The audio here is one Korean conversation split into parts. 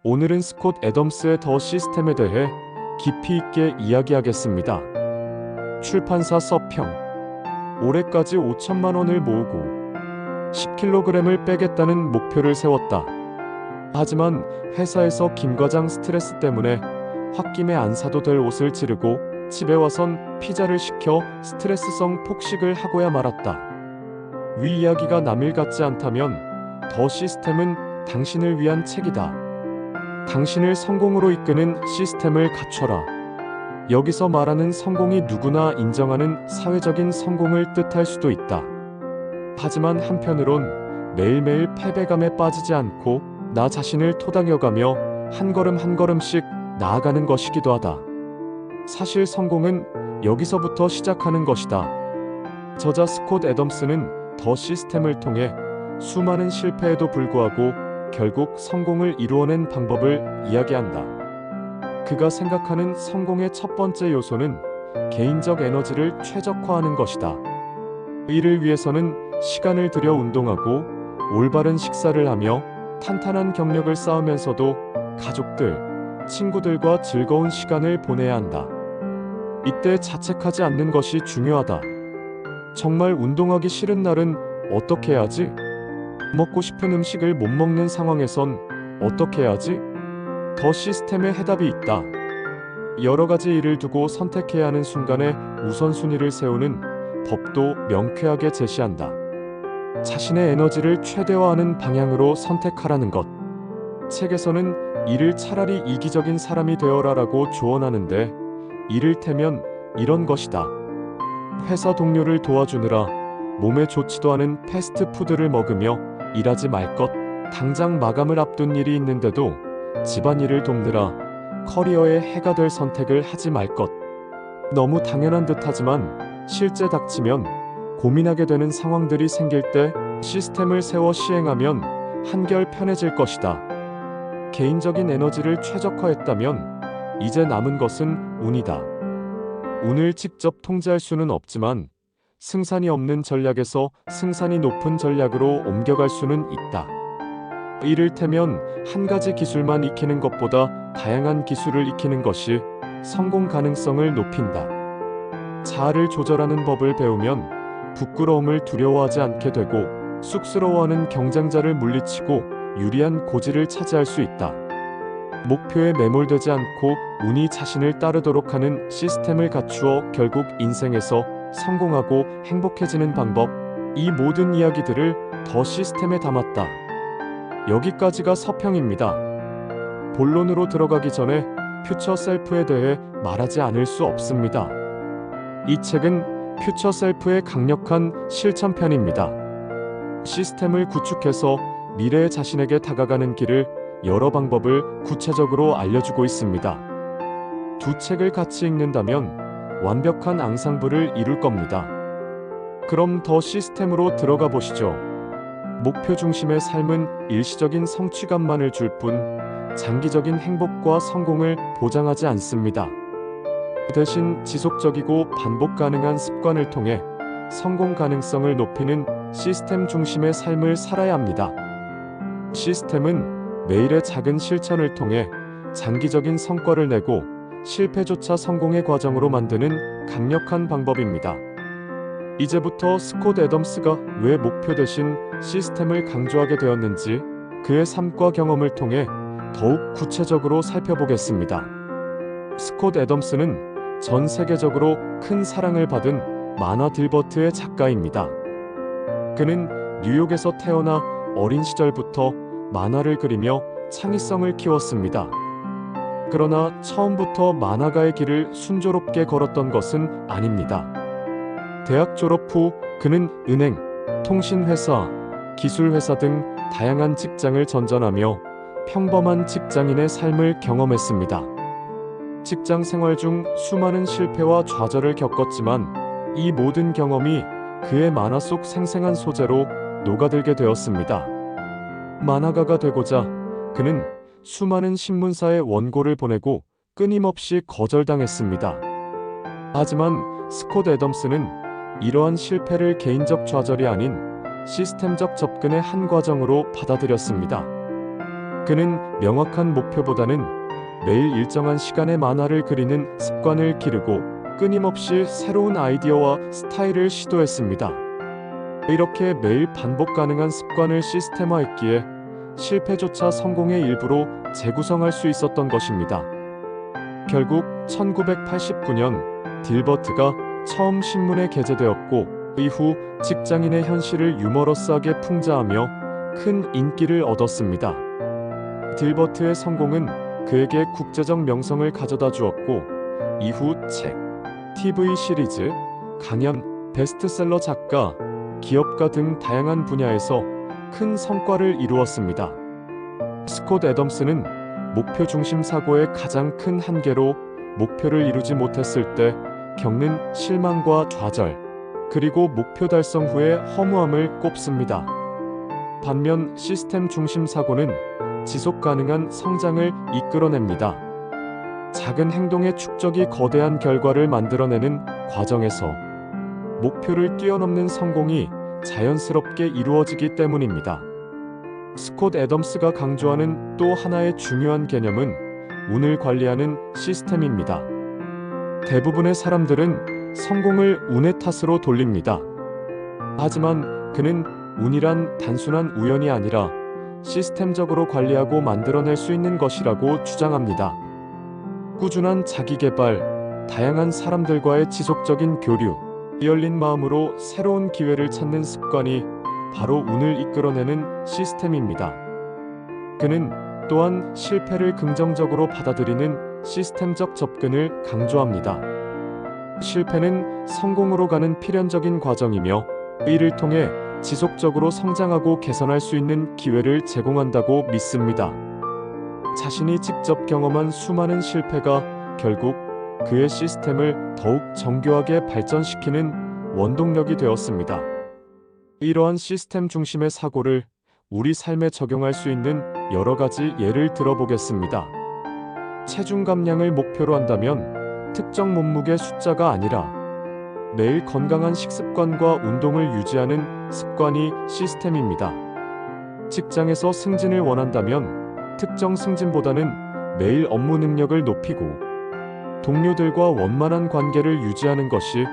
오늘은 스콧 애덤스의 더 시스템에 대해 깊이 있게 이야기하겠습니다. 출판사 서평. 올해까지 5천만 원을 모으고 10kg을 빼겠다는 목표를 세웠다. 하지만 회사에서 김 과장 스트레스 때문에 홧김에 안 사도 될 옷을 지르고 집에 와선 피자를 시켜 스트레스성 폭식을 하고야 말았다. 위 이야기가 남일 같지 않다면 더 시스템은 당신을 위한 책이다. 당신을 성공으로 이끄는 시스템을 갖춰라. 여기서 말하는 성공이 누구나 인정하는 사회적인 성공을 뜻할 수도 있다. 하지만 한편으론 매일매일 패배감에 빠지지 않고 나 자신을 토닥여가며 한 걸음 한 걸음씩 나아가는 것이기도 하다. 사실 성공은 여기서부터 시작하는 것이다. 저자 스콧 애덤스는 더 시스템을 통해 수많은 실패에도 불구하고 결국 성공을 이루어낸 방법을 이야기한다. 그가 생각하는 성공의 첫 번째 요소는 개인적 에너지를 최적화하는 것이다. 이를 위해서는 시간을 들여 운동하고 올바른 식사를 하며 탄탄한 경력을 쌓으면서도 가족들, 친구들과 즐거운 시간을 보내야 한다. 이때 자책하지 않는 것이 중요하다. 정말 운동하기 싫은 날은 어떻게 해야지? 먹고 싶은 음식을 못 먹는 상황에선 어떻게 해야지? 더 시스템에 해답이 있다. 여러 가지 일을 두고 선택해야 하는 순간에 우선순위를 세우는 법도 명쾌하게 제시한다. 자신의 에너지를 최대화하는 방향으로 선택하라는 것. 책에서는 이를 차라리 이기적인 사람이 되어라라고 조언하는데 이를테면 이런 것이다. 회사 동료를 도와주느라 몸에 좋지도 않은 패스트푸드를 먹으며 일하지 말 것. 당장 마감을 앞둔 일이 있는데도 집안일을 돕느라 커리어에 해가 될 선택을 하지 말 것. 너무 당연한 듯하지만 실제 닥치면 고민하게 되는 상황들이 생길 때 시스템을 세워 시행하면 한결 편해질 것이다. 개인적인 에너지를 최적화했다면 이제 남은 것은 운이다. 운을 직접 통제할 수는 없지만 승산이 없는 전략에서 승산이 높은 전략으로 옮겨갈 수는 있다. 이를테면 한 가지 기술만 익히는 것보다 다양한 기술을 익히는 것이 성공 가능성을 높인다. 자아를 조절하는 법을 배우면 부끄러움을 두려워하지 않게 되고 쑥스러워하는 경쟁자를 물리치고 유리한 고지를 차지할 수 있다. 목표에 매몰되지 않고 운이 자신을 따르도록 하는 시스템을 갖추어 결국 인생에서 성공하고 행복해지는 방법. 이 모든 이야기들을 더 시스템에 담았다. 여기까지가 서평입니다. 본론으로 들어가기 전에 퓨처 셀프에 대해 말하지 않을 수 없습니다. 이 책은 퓨처 셀프의 강력한 실천편입니다. 시스템을 구축해서 미래의 자신에게 다가가는 길을 여러 방법을 구체적으로 알려주고 있습니다. 두 책을 같이 읽는다면 완벽한 앙상블을 이룰 겁니다. 그럼 더 시스템으로 들어가 보시죠. 목표 중심의 삶은 일시적인 성취감만을 줄 뿐 장기적인 행복과 성공을 보장하지 않습니다. 대신 지속적이고 반복 가능한 습관을 통해 성공 가능성을 높이는 시스템 중심의 삶을 살아야 합니다. 시스템은 매일의 작은 실천을 통해 장기적인 성과를 내고 실패조차 성공의 과정으로 만드는 강력한 방법입니다. 이제부터 스콧 애덤스가 왜 목표 대신 시스템을 강조하게 되었는지 그의 삶과 경험을 통해 더욱 구체적으로 살펴보겠습니다. 스콧 애덤스는 전 세계적으로 큰 사랑을 받은 만화 딜버트의 작가입니다. 그는 뉴욕에서 태어나 어린 시절부터 만화를 그리며 창의성을 키웠습니다. 그러나 처음부터 만화가의 길을 순조롭게 걸었던 것은 아닙니다. 대학 졸업 후 그는 은행, 통신회사, 기술회사 등 다양한 직장을 전전하며 평범한 직장인의 삶을 경험했습니다. 직장 생활 중 수많은 실패와 좌절을 겪었지만 이 모든 경험이 그의 만화 속 생생한 소재로 녹아들게 되었습니다. 만화가가 되고자 그는 수많은 신문사에 원고를 보내고 끊임없이 거절당했습니다. 하지만 스콧 애덤스는 이러한 실패를 개인적 좌절이 아닌 시스템적 접근의 한 과정으로 받아들였습니다. 그는 명확한 목표보다는 매일 일정한 시간에 만화를 그리는 습관을 기르고 끊임없이 새로운 아이디어와 스타일을 시도했습니다. 이렇게 매일 반복 가능한 습관을 시스템화했기에 실패조차 성공의 일부로 재구성할 수 있었던 것입니다. 결국 1989년 딜버트가 처음 신문에 게재되었고 이후 직장인의 현실을 유머러스하게 풍자하며 큰 인기를 얻었습니다. 딜버트의 성공은 그에게 국제적 명성을 가져다 주었고 이후 책, TV 시리즈, 강연, 베스트셀러 작가, 기업가 등 다양한 분야에서 큰 성과를 이루었습니다. 스콧 애덤스는 목표 중심 사고의 가장 큰 한계로 목표를 이루지 못했을 때 겪는 실망과 좌절, 그리고 목표 달성 후의 허무함을 꼽습니다. 반면 시스템 중심 사고는 지속 가능한 성장을 이끌어냅니다. 작은 행동의 축적이 거대한 결과를 만들어내는 과정에서 목표를 뛰어넘는 성공이 자연스럽게 이루어지기 때문입니다. 스콧 애덤스가 강조하는 또 하나의 중요한 개념은 운을 관리하는 시스템입니다. 대부분의 사람들은 성공을 운의 탓으로 돌립니다. 하지만 그는 운이란 단순한 우연이 아니라 시스템적으로 관리하고 만들어낼 수 있는 것이라고 주장합니다. 꾸준한 자기개발, 다양한 사람들과의 지속적인 교류, 열린 마음으로 새로운 기회를 찾는 습관이 바로 운을 이끌어내는 시스템입니다. 그는 또한 실패를 긍정적으로 받아들이는 시스템적 접근을 강조합니다. 실패는 성공으로 가는 필연적인 과정이며 이를 통해 지속적으로 성장하고 개선할 수 있는 기회를 제공한다고 믿습니다. 자신이 직접 경험한 수많은 실패가 결국 그의 시스템을 더욱 정교하게 발전시키는 원동력이 되었습니다. 이러한 시스템 중심의 사고를 우리 삶에 적용할 수 있는 여러 가지 예를 들어보겠습니다. 체중 감량을 목표로 한다면 특정 몸무게 숫자가 아니라 매일 건강한 식습관과 운동을 유지하는 습관이 시스템입니다. 직장에서 승진을 원한다면 특정 승진보다는 매일 업무 능력을 높이고 동료들과 원만한 관계를 유지하는 것이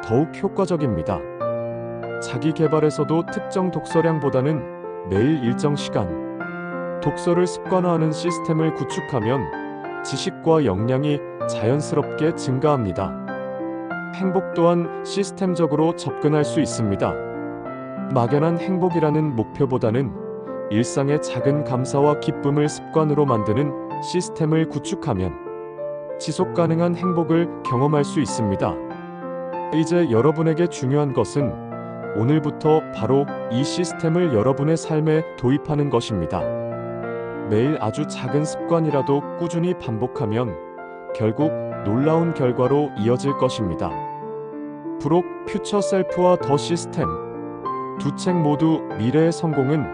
더욱 효과적입니다. 자기 개발에서도 특정 독서량보다는 매일 일정 시간 독서를 습관화하는 시스템을 구축하면 지식과 역량이 자연스럽게 증가합니다. 행복 또한 시스템적으로 접근할 수 있습니다. 막연한 행복이라는 목표보다는 일상의 작은 감사와 기쁨을 습관으로 만드는 시스템을 구축하면 지속 가능한 행복을 경험할 수 있습니다. 이제 여러분에게 중요한 것은 오늘부터 바로 이 시스템을 여러분의 삶에 도입하는 것입니다. 매일 아주 작은 습관이라도 꾸준히 반복하면 결국 놀라운 결과로 이어질 것입니다. 브록 퓨처 셀프와 더 시스템, 두 책 모두 미래의 성공은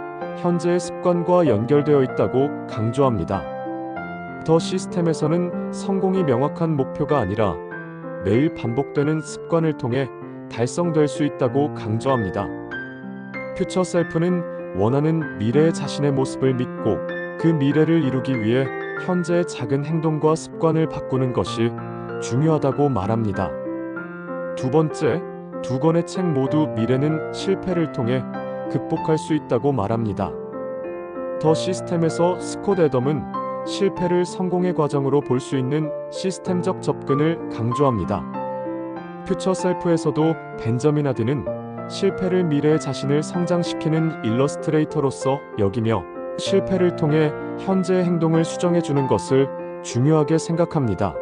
현재의 습관과 연결되어 있다고 강조합니다. 더 시스템에서는 성공이 명확한 목표가 아니라 매일 반복되는 습관을 통해 달성될 수 있다고 강조합니다. 퓨처 셀프는 원하는 미래의 자신의 모습을 믿고 그 미래를 이루기 위해 현재의 작은 행동과 습관을 바꾸는 것이 중요하다고 말합니다. 두 번째, 두 권의 책 모두 미래는 실패를 통해 극복할 수 있다고 말합니다. 더 시스템에서 스콧 애덤은 실패를 성공의 과정으로 볼 수 있는 시스템적 접근을 강조합니다. 퓨처 셀프에서도 벤저민 하드는 실패를 미래의 자신을 성장시키는 일러스트레이터로서 여기며 실패를 통해 현재의 행동을 수정해주는 것을 중요하게 생각합니다.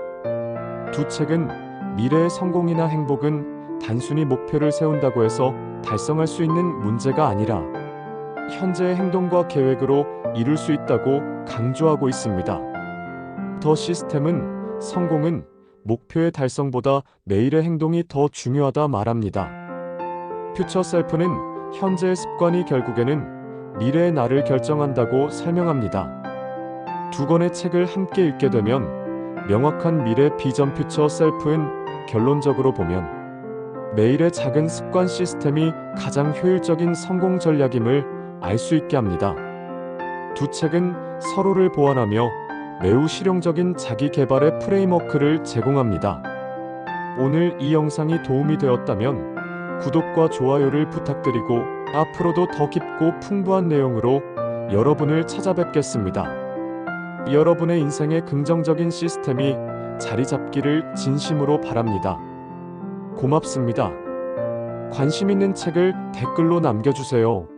두 책은 미래의 성공이나 행복은 단순히 목표를 세운다고 해서 달성할 수 있는 문제가 아니라 현재의 행동과 계획으로 이룰 수 있다고 강조하고 있습니다. 더 시스템은 성공은 목표의 달성보다 매일의 행동이 더 중요하다 말합니다. 퓨처 셀프는 현재의 습관이 결국에는 미래의 나를 결정한다고 설명합니다. 두 권의 책을 함께 읽게 되면 명확한 미래 비전 퓨처 셀프는 결론적으로 보면 매일의 작은 습관 시스템이 가장 효율적인 성공 전략임을 알 수 있게 합니다. 두 책은 서로를 보완하며 매우 실용적인 자기 개발의 프레임워크를 제공합니다. 오늘 이 영상이 도움이 되었다면 구독과 좋아요를 부탁드리고 앞으로도 더 깊고 풍부한 내용으로 여러분을 찾아뵙겠습니다. 여러분의 인생에 긍정적인 시스템이 자리 잡기를 진심으로 바랍니다. 고맙습니다. 관심 있는 책을 댓글로 남겨주세요.